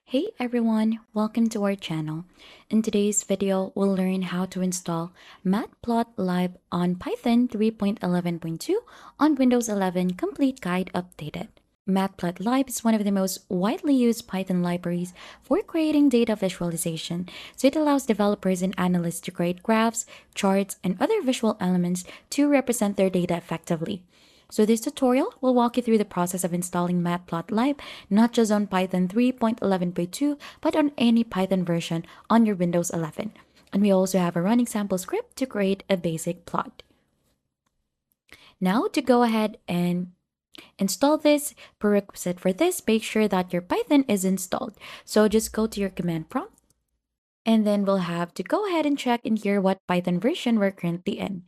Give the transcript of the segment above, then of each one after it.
Hey everyone, welcome to our channel. In today's video, we'll learn how to install Matplotlib on Python 3.11.2 on Windows 11 Complete Guide Updated. Matplotlib is one of the most widely used Python libraries for creating data visualization, so it allows developers and analysts to create graphs, charts, and other visual elements to represent their data effectively. So this tutorial will walk you through the process of installing Matplotlib, not just on Python 3.11.2, but on any Python version on your Windows 11. And we also have a running sample script to create a basic plot. Now to go ahead and install this, prerequisite for this, make sure that your Python is installed. So just go to your command prompt, and then we'll have to go ahead and check in here what Python version we're currently in.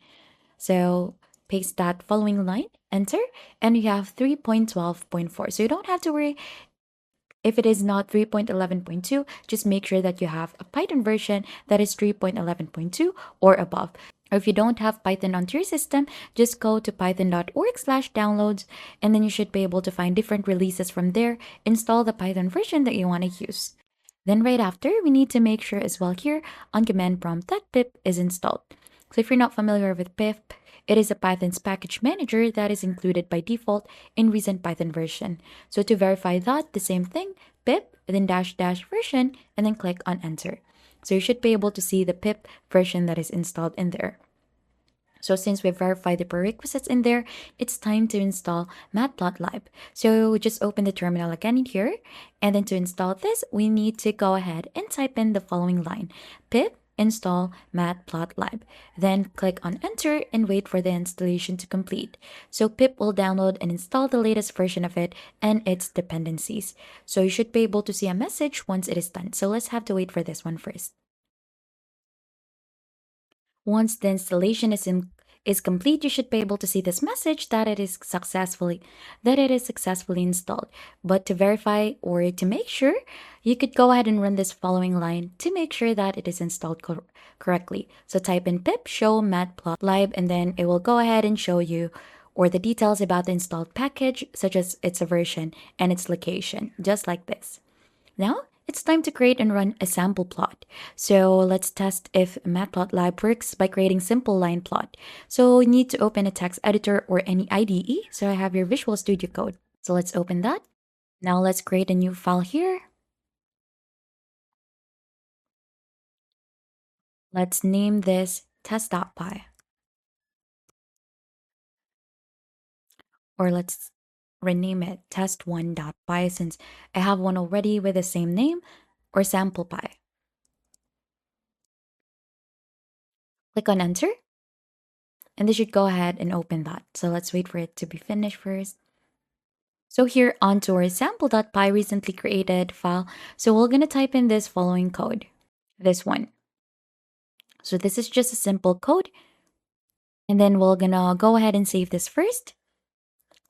So paste that following line, enter, and you have 3.12.4. So you don't have to worry if it is not 3.11.2, just make sure that you have a Python version that is 3.11.2 or above. Or if you don't have Python onto your system, just go to python.org/downloads, and then you should be able to find different releases from there. Install the Python version that you want to use. Then right after, we need to make sure as well here on command prompt that pip is installed. So if you're not familiar with pip, it is a Python's package manager that is included by default in recent Python version. So to verify that, the same thing, pip, then dash version, and then click on enter. So you should be able to see the pip version that is installed in there. So since we've verified the prerequisites in there, it's time to install Matplotlib. So just open the terminal again in here, and then to install this, we need to go ahead and type in the following line, pip install Matplotlib. Then click on enter and wait for the installation to complete. So pip will download and install the latest version of it and its dependencies. So you should be able to see a message once it is done. So let's have to wait for this one first. Once the installation is complete, you should be able to see this message that it is successfully installed. But to verify or to make sure, you could go ahead and run this following line to make sure that it is installed correctly. So type in pip show matplotlib, and then it will go ahead and show you or the details about the installed package, such as its version and its location, just like this. Now, it's time to create and run a sample plot. So let's test if Matplotlib works by creating simple line plot. So you need to open a text editor or any IDE. So I have your Visual Studio Code. So let's open that. Now let's create a new file here. Let's name this test.py. Or let's rename it test1.py since I have one already with the same name, or sample.py. Click on enter, and this should go ahead and open that. So let's wait for it to be finished first. So here onto our sample.py recently created file. So we're going to type in this following code, this one. So this is just a simple code. And then we're going to go ahead and save this first.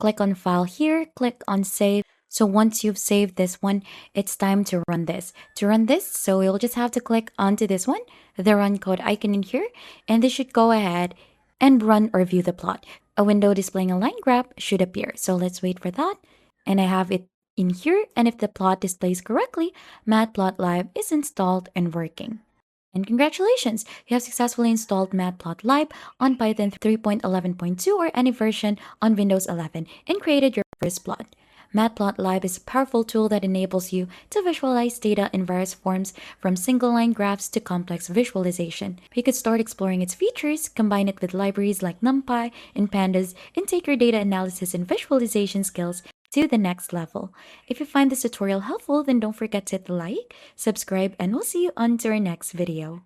Click on file here, click on save. So once you've saved this one, it's time to run this. To run this, so you'll just have to click onto this one, the run code icon in here, and this should go ahead and run or view the plot. A window displaying a line graph should appear. So let's wait for that. And I have it in here. And if the plot displays correctly, Matplotlib is installed and working. And congratulations, you have successfully installed Matplotlib on Python 3.11.2 or any version on Windows 11 and created your first plot. Matplotlib is a powerful tool that enables you to visualize data in various forms, from single-line graphs to complex visualization. You could start exploring its features, combine it with libraries like NumPy and Pandas, and take your data analysis and visualization skills to the next level. If you find this tutorial helpful, then don't forget to hit the like, subscribe, and we'll see you on to our next video.